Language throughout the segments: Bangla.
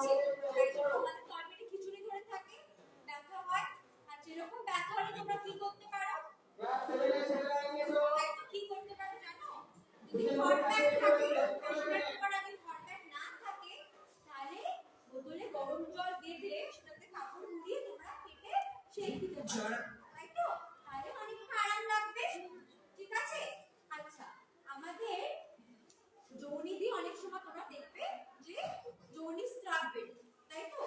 হচ্ছে, তাই জন্য আমাদের তলপেটে খিচুড়ি ধরে থাকে, ব্যথা হয়। আর যেরকম ব্যথা হলে তোমরা কি করতে পারো? কি করতে পারো জানো? যদি হট ব্যাগ থাকে, হাসপাতাল করার আগে হট ব্যাগ না থাকে, তাহলে বোতলে গরম জল বেঁধে সেটাতে কাপড় মুড়িয়ে তোমরা পেটে সেঁক দিতে পারো, তাই তো? তাহলে অনেকটা আরাম লাগবে। ঠিক আছে? আচ্ছা, আমাদের যৌনিদি অনেক সময় তোমরা দেখবে যে যৌনি স্রাব বেরোয়, তাই তো?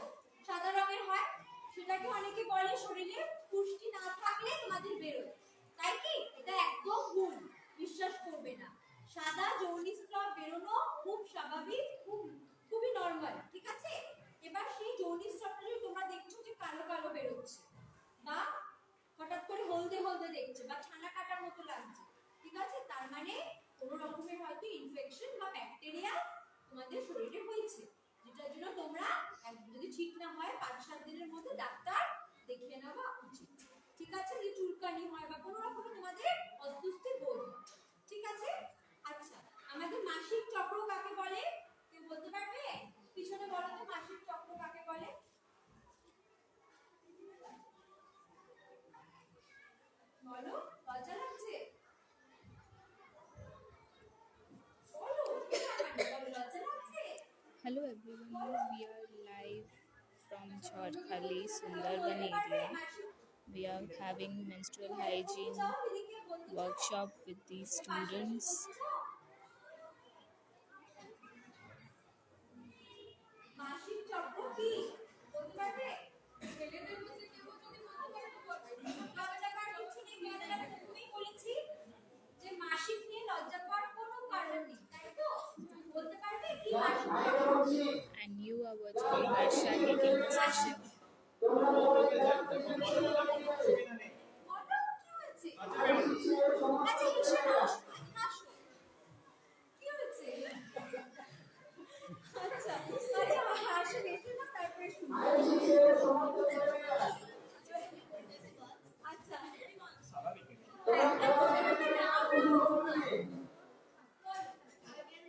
সাদা রঙের হয়, সেটাকে অনেকে বলে শরীরে পুষ্টি না থাকলে তোমাদের বেরোয়, তাই কি? এটা একদম ভুল, বিশ্বাস করবে না। সাদা যৌনি স্রাব বেরোনো খুব স্বাভাবিক, খুবই নরমাল, ঠিক আছে? এবার সেই যৌনি স্রাবটা যদি তোমরা দেখছো যে কালো কালো বেরোচ্ছে বা হঠাৎ করে হলদে হলদে দেখছো বা ছানা কাটার মতো লাগছে, ঠিক আছে? তার মানে কোনো রকমের হয়তো ইনফেকশন বা ব্যাকটেরিয়া তোমাদের শরীরে হয়েছে, যেটার জন্য তোমরা যদি ঠিক না হয় 5-7 দিনের মধ্যে ডাক্তার দেখিয়ে নেওয়া উচিত। ঠিক আছে? যদি চুলকানি হয় বা কোনো রকমের তোমাদের অস্বস্তি বোধ হয়, ঠিক আছে? আচ্ছা, আমাদের মাসিক চক্র কাকে বলে? কেউ বলতে পারবে? পিছনে বলো তো, মাসিক চক্র কাকে বলে? বলো, লজ্জা লাগছে? Hello everyone, we are live from Jharkhali, Sundarban area. We are having menstrual hygiene workshop with the students. মাসিক চক্র কি বলতে পারবে? ছেলেদের মধ্যে কেউ যদি বলতে পারবে লজ্জা পাওয়ার কিছু নেই, মেয়েদের আমি প্রথমেই বলেছি যে মাসিক নিয়ে লজ্জা পাওয়ার কোনো কারণ নেই, তাই তো? বলতে পারবে কি মাসিক চক্র? And you are watching Harsha taking the session. আচ্ছা, ঈশা হাসো, কি হয়েছে? আচ্ছা হাসো, এসে না তারপরে শুনো। আচ্ছা, আগের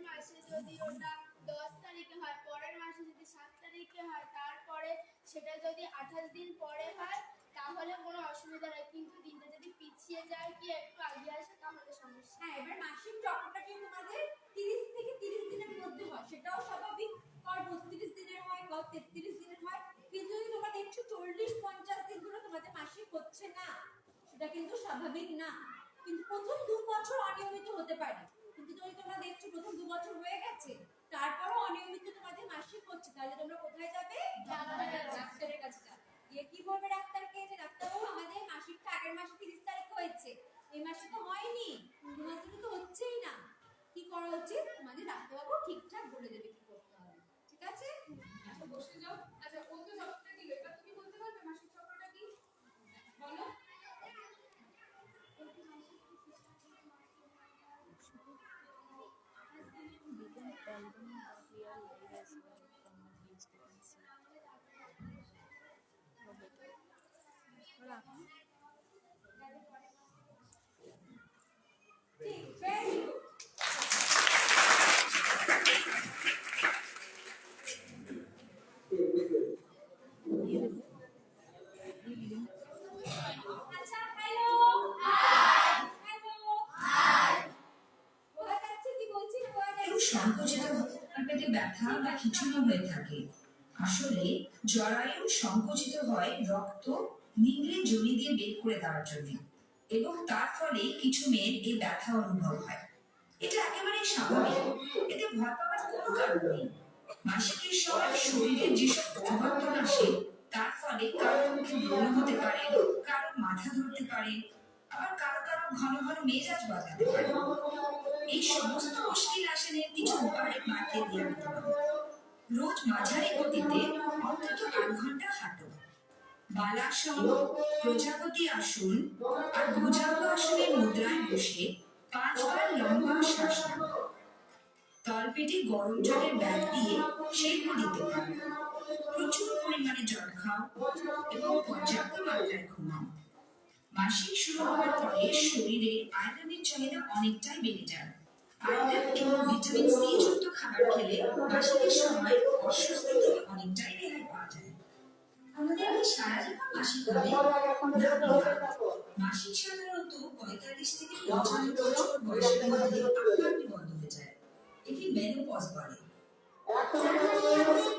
মাসে যদি ওটা 10 তারিখে হয়, পরের মাসে যদি 7 তারিখে হয়, তারপরে সেটা যদি 28 দিন পরে হয়, তাহলে কোনো অসুবিধা নেই। কিন্তু দিনটা যদি পিছিয়ে যায় কি একটু আগে আসে তাহলে সমস্যা। হ্যাঁ, এবার মাসিক চক্রটা কি তোমাদের 30 থেকে 30 দিনের মধ্যে হয়, সেটাও স্বাভাবিক। আর 32 দিনের হয়, বা 33 দিনের হয়। কিন্তু যদি তোমরা দেখছো 40-50 দিন ধরে তোমাদের মাসিক হচ্ছে না, সেটা কিন্তু স্বাভাবিক না। কিন্তু প্রথম 2 বছর অনিয়মিত হতে পারে, কিন্তু যদি তোমরা দেখছো প্রথম 2 বছর হয়ে গেছে, তারপরও অনিয়মিত তোমাদের মাসিক হচ্ছে, তাহলে তোমরা কোথায় যাবে? ডাক্তারের কাছে যাবে। গিয়ে কি বলবে ডাক্তারকে যে ডাক্তারবাবু আমাদের মাসিকটা আগের মাসে 30 তারিখ হয়েছে, এই মাসে তো হয়নি, 2 মাস ধরে তো হচ্ছেই না। কি করা উচিত? তোমাদের ডাক্তারবাবু ঠিকঠাক বলে দেবে কি করতে হবে, ঠিক আছে? আচ্ছা, বসে যাও। আচ্ছা, ও তো সবটা দিল, এবার তুমি বলতে পারবে মাসিক চক্রটা কি? বলো। Begin album that we are live as well from the page you can see. ঠিক, very good. আচ্ছা, হ্যালো হাই, হ্যালো হাই, বোঝা যাচ্ছে কি বলছি? বোঝা যাচ্ছে? সংকুচিত পেটে ব্যথা বা খিঁচুনি হয়ে থাকে। আসলে জরায়ু সংকুচিত হয় রক্ত নিংড়ে জড়ি দিয়ে বের করে দেওয়ার জন্য, এবং তার ফলে কিছু মেয়ের এই ব্যথা অনুভব হয়। এটা একেবারেই স্বাভাবিক, এতে ভয় পাওয়ার কোনো কারণ নেই। মাসিকের সময় শরীরের যেসব পরিবর্তন আসে, তার ফলে কারো মুখে ব্রণ হতে পারে, কারো মাথা ধরতে পারে, আবার কারো কারো ঘন ঘন মেজাজ বদলাতে পারে। এই সমস্ত মুশকিল আসনের কিছু উপায় বাড়িয়ে দেওয়া যেতে পারে। রোজ মাঝারি গতিতে অন্তত 8 ঘন্টা হাঁটো। বালাসন, প্রজাপতি আসন আর ভুজঙ্গ আসনের মুদ্রায় বসে 5 বার লম্বা শ্বাস নাও। তলপেটে গরম জলের ব্যাগ দিয়ে সেঁকও দিতে পারো। প্রচুর পরিমাণে জল খাও এবং পর্যাপ্ত মাত্রায় ঘুমাও। মাসিক শুরু হওয়ার পরে শরীরে আয়রনের চাহিদা অনেকটাই বেড়ে যায়। আয়রন এবং ভিটামিন সি যুক্ত খাবার খেলে মাসিকের সময় অস্বস্তি থেকে অনেকটা সারা জীবন মাসিক হবে? না বিনা। মাসিক সাধারণত 45 থেকে 55 বছর বয়সের মধ্যে আপনা-আপনি বন্ধ হয়ে যায়। একে মেনোপজ বলে।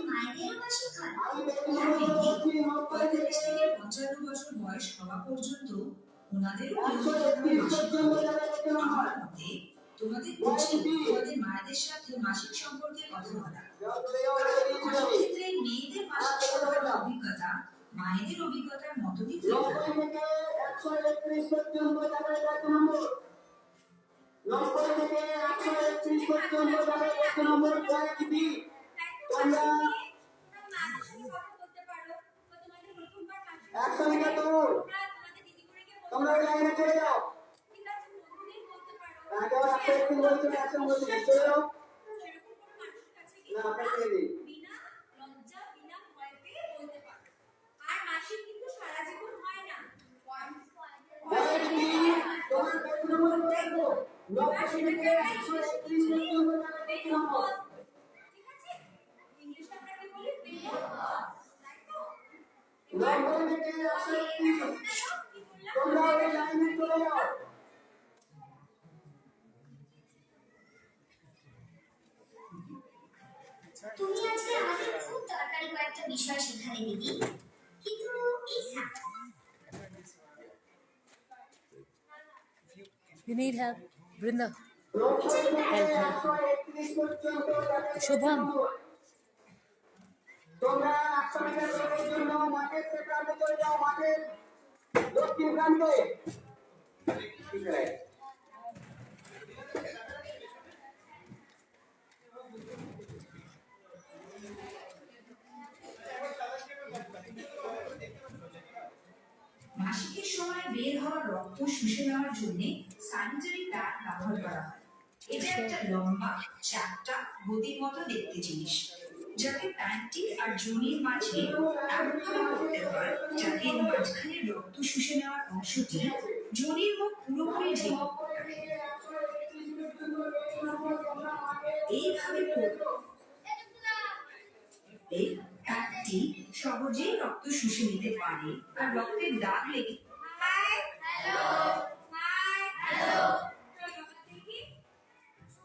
মায়েদেরও মাসিক হয়? হ্যাঁ বেটি, 45 থেকে 55 বছর বয়স হওয়া পর্যন্ত ওনাদেরও নিয়মিতভাবে মাসিক হবে। আমার মতে তোমাদের উচিত তোমাদের মায়েদের সাথে মাসিক সম্পর্কে কথা বলা। অনেক ক্ষেত্রে মেয়েদের মাসিক সংক্রান্ত অভিজ্ঞতা মায়েদের অভিজ্ঞতার মতো দিতে পারে। আর মাসিক কিন্তু সারা জীবন হয় না। তুমি আজকে আমাদের খুব দরকারি কয়েকটা বিষয় শেখালে দিদি, কিন্তু এই You need help, Brinda. Help, help. Shubham. তোমরা 100 মিটার দৌড়ের জন্য মাঠের সেন্টারে চলে যাও, মাঠের দক্ষিণ প্রান্তে। মাসিকের সময় বের হওয়া রক্ত শুষে নেওয়ার জন্য স্যানিটারি প্যাড ব্যবহার করা হয়। এটা একটা লম্বা চ্যাপ্টা গদির মতো দেখতে জিনিস, যাকে প্যান্টি আর জনির মাঝে এমনভাবে করতে হয় যাতে মাঝখানে রক্ত শুষে নেওয়ার অংশটি জনির মুখ পুরোপুরি ঢেকে রাখে। এইভাবে প্যাডটি সহজেই রক্ত শুষে নিতে পারে আর রক্তের দাগ লেগে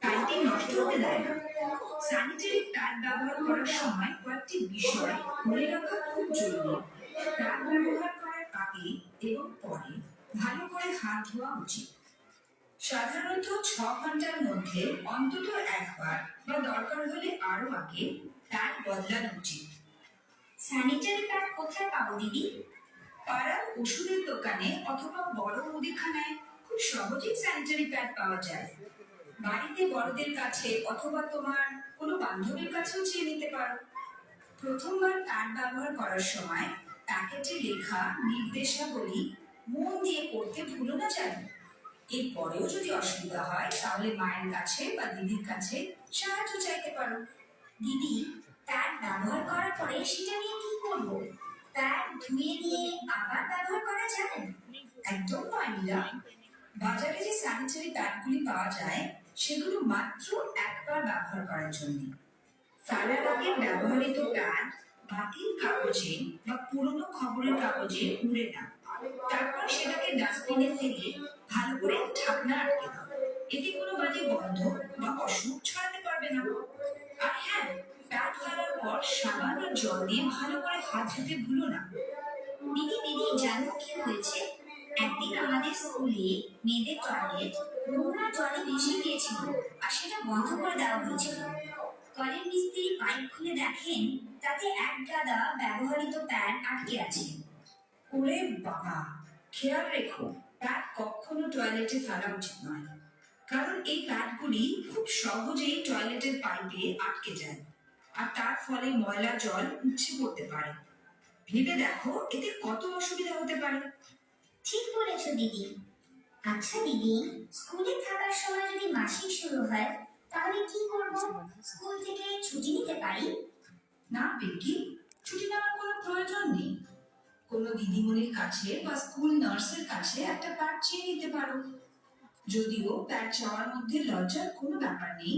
প্যাডটি নষ্ট হতে দেয় না। স্যানিটারি প্যাড ব্যবহার করার সময় কয়েকটি বিষয় মনে রাখা খুব জরুরি। প্যাড ব্যবহার করার আগে এবং পরে ভালো করে হাত ধোয়া উচিত। সাধারণত 6 ঘন্টার মধ্যে অন্তত একবার বা দরকার হলে আরো আগে প্যাড বদলানো উচিত। স্যানিটারি প্যাড কোথায় পাবো দিদি? পাড়ার ওষুধের দোকানে অথবা বড় মুদিখানায় খুব সহজেই স্যানিটারি প্যাড পাওয়া যায়। বাড়িতে বড়দের কাছে অথবা তোমার কোনো বান্ধবীর কাছেও চেয়ে নিতে পারো। প্রথমবার প্যাড ব্যবহার করার সময় প্যাকেটে লেখা নির্দেশাবলী মন দিয়ে পড়তে ভুলো না যেন। এরপরেও যদি অসুবিধা হয় তাহলে মায়ের কাছে বা দিদির কাছে সাহায্য চাইতে পারো। দিদি, প্যাড ব্যবহার করার পরে সেটা নিয়ে কি করবো? প্যাড ধুয়ে নিয়ে আবার ব্যবহার করা যায়? একদম নয় মীরা। বাজারে যে স্যানিটারি প্যাডগুলি পাওয়া যায় সেগুলো মাত্র একবার ব্যবহার করার জন্য। ফেলার আগে ব্যবহৃত প্যাড বাতিল কাগজে বা পুরনো খবরের কাগজে মুড়ে নাও। তারপর সেটাকে ডাস্টবিনে ফেলে ভালো করে ঢাকনা আটকে দাও। এতে কোনো বাজে গন্ধ বা অসুখ ছড়াতে পারবে না। আর হ্যাঁ, প্যাড ফেলার পর সাবান আর জল দিয়ে ভালো করে হাত ধুতে ভুলো না। দিদি দিদি, জানো কি হয়েছে? একদিন আমাদের স্কুলে মেয়েদের টয়লেট নোংরা জলে ভেসে গিয়েছিল আর সেটা বন্ধ করে দেওয়া হয়েছিল। কলের মিস্ত্রি পাইপ খুলে দেখেন তাতে এক গাদা ব্যবহৃত প্যাড আটকে আছে। ওরে বাবা, খেয়াল রেখো, প্যাড কখনো টয়লেটে ফেলা উচিত নয়, কারণ এই প্যাডগুলি খুব সহজেই টয়লেটের পাইপে আটকে যায় আর তার ফলে ময়লা জল উপচে পড়তে পারে। ভেবে দেখো এতে কত অসুবিধা হতে পারে। ঠিক বলেছ দিদি। আচ্ছা দিদি, স্কুলে থাকার সময় যদি মাসিক শুরু হয় তাহলে কি করব? স্কুল থেকে ছুটি নিতে পারি? না বেটি, ছুটি নেওয়ার কোনো প্রয়োজন নেই। কোনো দিদিমণির কাছে বা স্কুল নার্সের কাছে একটা প্যাড চেয়ে নিতে পারো। যদিও প্যাড চাওয়ার মধ্যে লজ্জার কোনো ব্যাপার নেই।